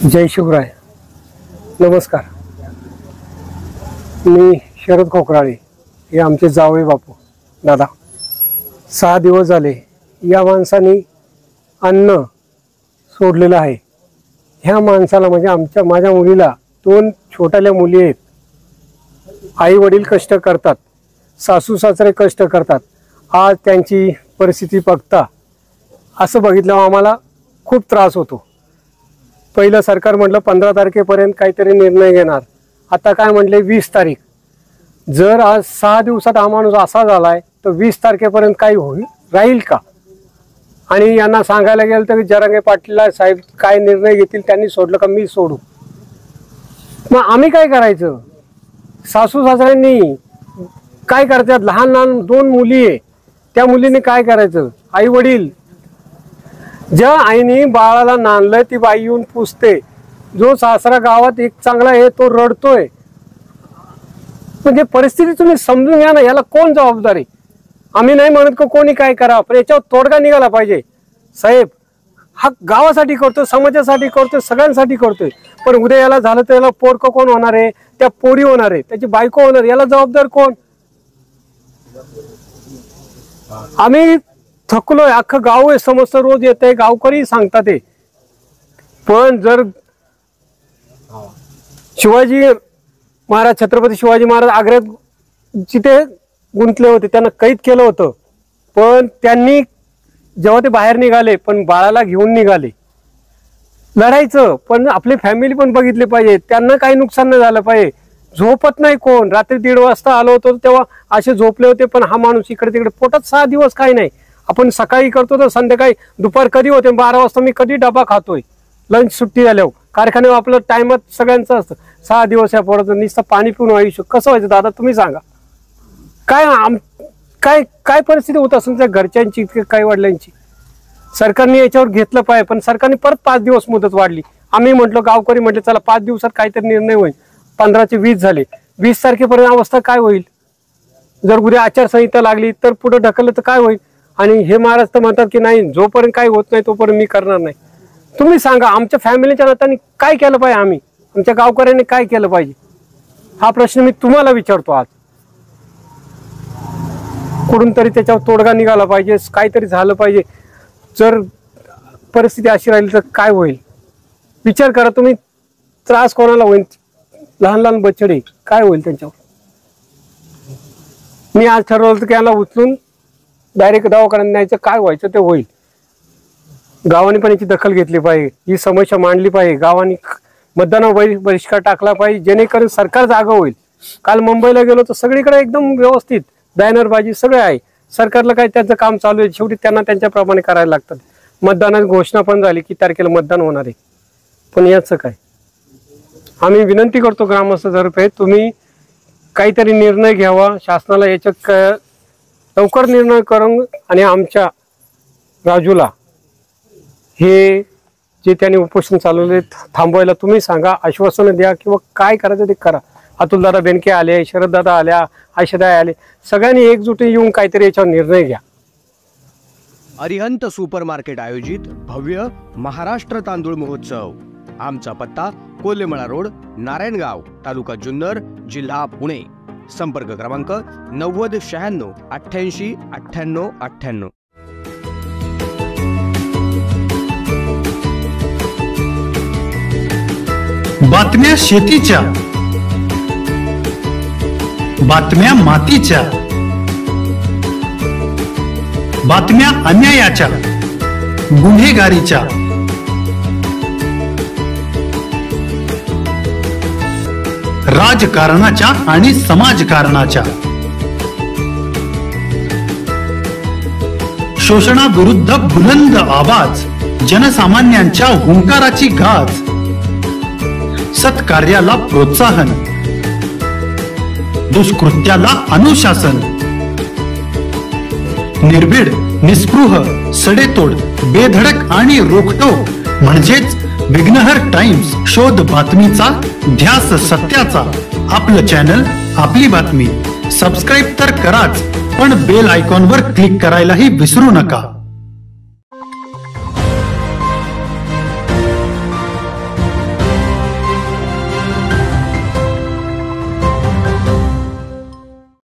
जय शिवराय. नमस्कार. मी शरद खोकराळे, हे आमचे जावई बापू दादा. 6 दिवस झाले या माणसाने अन्न सोडलेलं आहे. ह्या माणसाला म्हणजे माझ्या मुलीला 2 छोट्याल्या मुली आहेत. आई वडील कष्ट करतात, सासू सासरे कष्ट करतात. आज त्यांची परिस्थिती बघता असं बघितल्यावर आम्हाला खूप त्रास होतो. पहिलं सरकार म्हटलं 15 तारखेपर्यंत काहीतरी निर्णय घेणार. आता काय म्हटले 20 तारीख. जर आज 6 दिवसात हा माणूस असा झालाय तर 20 तारखेपर्यंत काही होईल राहील का? आणि यांना सांगायला गेलं तर जरांगे पाटील साहेब काय निर्णय घेतील त्यांनी सोडलं का मी सोडू. मग आम्ही काय करायचं? सासू सासऱ्यांनी काय करतात? लहान लहान 2 मुली आहे, त्या मुलीने काय करायचं? आई वडील, ज्या आईने बाळाला नांदलं ती बाई येऊन पुसते. जो सासरा गावात एक चांगला आहे तो रडतोय. म्हणजे परिस्थिती तुम्ही समजून घ्या ना. याला कोण जबाबदारी? आम्ही नाही म्हणत का कोणी काय करा, पण याच्यावर तोडगा निघाला पाहिजे. साहेब हा गावासाठी करतोय, समाजासाठी करतोय, सगळ्यांसाठी करतोय. पण उद्या याला झालं तर याला पोरकं कोण होणार आहे? त्या पोरी होणार आहे, त्याची बायको होणार. याला जबाबदार कोण? आम्ही थकलोय. अख्खं गाव आहे, समस्त रोज येते, गावकरी सांगतात ते. पण जर शिवाजी महाराज, छत्रपती शिवाजी महाराज आग्र्यात जिथे गुंतले होते त्यांना कैद केलं होतं. पण त्यांनी जेव्हा ते बाहेर निघाले पण बाळाला घेऊन निघाले. लढायचं पण आपली फॅमिली पण बघितली पाहिजे, त्यांना काही नुकसान नाही झालं पाहिजे. झोपत नाही कोण. रात्री 1:30 वाजता आलो होतो तेव्हा असे झोपले होते. पण हा माणूस इकडे तिकडे, पोटात 6 दिवस काही नाही. आपण सकाळी करतो तर संध्याकाळी दुपार कधी होते 12 वाजता मी कधी डबा खातोय लंच सुट्टी झाल्यावर. कारखान्यावर आपलं टाइमात सगळ्यांचं असतं. 6 दिवस या पोराचं नुसतं पाणी पिऊन आयुष्य कसं व्हायचं दादा तुम्ही सांगा. काय काय काय परिस्थिती होत असेल त्या घरच्यांची, काय वडिलांची? सरकारने याच्यावर घेतलं पाहिजे. पण सरकारने परत 5 दिवस मुदत वाढली. आम्ही म्हटलो, गावकरी म्हटलं चला 5 दिवसात काहीतरी निर्णय होईल. 15 ते 20 झाले. 20 तारखेपर्यंत अवस्था काय होईल? जर उद्या आचारसंहिता लागली तर पुढे ढकललं तर काय होईल? आणि हे महाराज तर म्हणतात की नाही, जोपर्यंत काही होत नाही तोपर्यंत मी करणार नाही. तुम्ही सांगा आमच्या फॅमिलीच्या नात्याने काय केलं पाहिजे? आम्ही आमच्या गावकऱ्यांनी काय केलं पाहिजे? हा प्रश्न मी तुम्हाला विचारतो आज. कुठून तरी त्याच्यावर तोडगा निघाला पाहिजे, काहीतरी झालं पाहिजे. जर परिस्थिती अशी राहिली तर काय होईल? विचार करा तुम्ही. त्रास कोणाला होईल? लहान लहान बच्चे काय होईल त्यांच्यावर? मी आज ठरवलं की याला उचलून डायरेक्ट दवाखान्यात न्यायचं. काय व्हायचं ते होईल. गावाने पण याची दखल घेतली पाहिजे, ही समस्या मांडली पाहिजे. गावाने मतदानावर बहिष्कार टाकला पाहिजे, जेणेकरून सरकार जागा होईल. काल मुंबईला गेलो तर सगळीकडे एकदम व्यवस्थित बॅनरबाजी सगळे आहे. सरकारला काय त्यांचं काम चालू आहे, शेवटी त्यांना त्यांच्याप्रमाणे करायला लागतात. मतदानाची घोषणा पण झाली की तारखेला मतदान होणार आहे. पण याचं काय? आम्ही विनंती करतो ग्रामस्थांतर्फे, तुम्ही काहीतरी निर्णय घ्यावा. शासनाला याच्यात लवकर निर्णय करून आणि आमच्या राजूला हे जे त्यांनी उपोषण चालवले थांबवायला तुम्ही सांगा. आश्वासन द्या किंवा काय करायचं ते करा. अतुलदादा बेनके आले, शरददादा आल्या, आयशादाई आले. सगळ्यांनी एकजुटी येऊन काहीतरी याच्यावर निर्णय घ्या. अरिहंत सुपर मार्केट आयोजित भव्य महाराष्ट्र तांदूळ महोत्सव. आमचा पत्ता कोल्हेमळा रोड, नारायणगाव, तालुका जुन्नर, जिल्हा पुणे. संपर्क क्रमांक 90 96 88 98 98. बातम्या शेतीच्या, बातम्या मातीच्या, बातम्या अन्यायाच्या, गुन्हेगारीच्या, राजकारणाच्या आणि समाजकारणाच्या, शोषणाविरुद्ध बुलंद आवाज, जनसामान्यांच्या हुंकाराची गाज, सत्कार्याला प्रोत्साहन, दुष्कृत्याला अनुशासन, निर्भीड, निस्पृह, सडेतोड, बेधडक आणि रोखटोक म्हणजेच विघ्नहर टाइम्स. शोध बातमीचा, ध्यास सत्याचा. आपलं चॅनल, आपली बातमी. सबस्क्राईब तर कराच, पण बेल आयकॉनवर क्लिक करायलाही विसरू नका.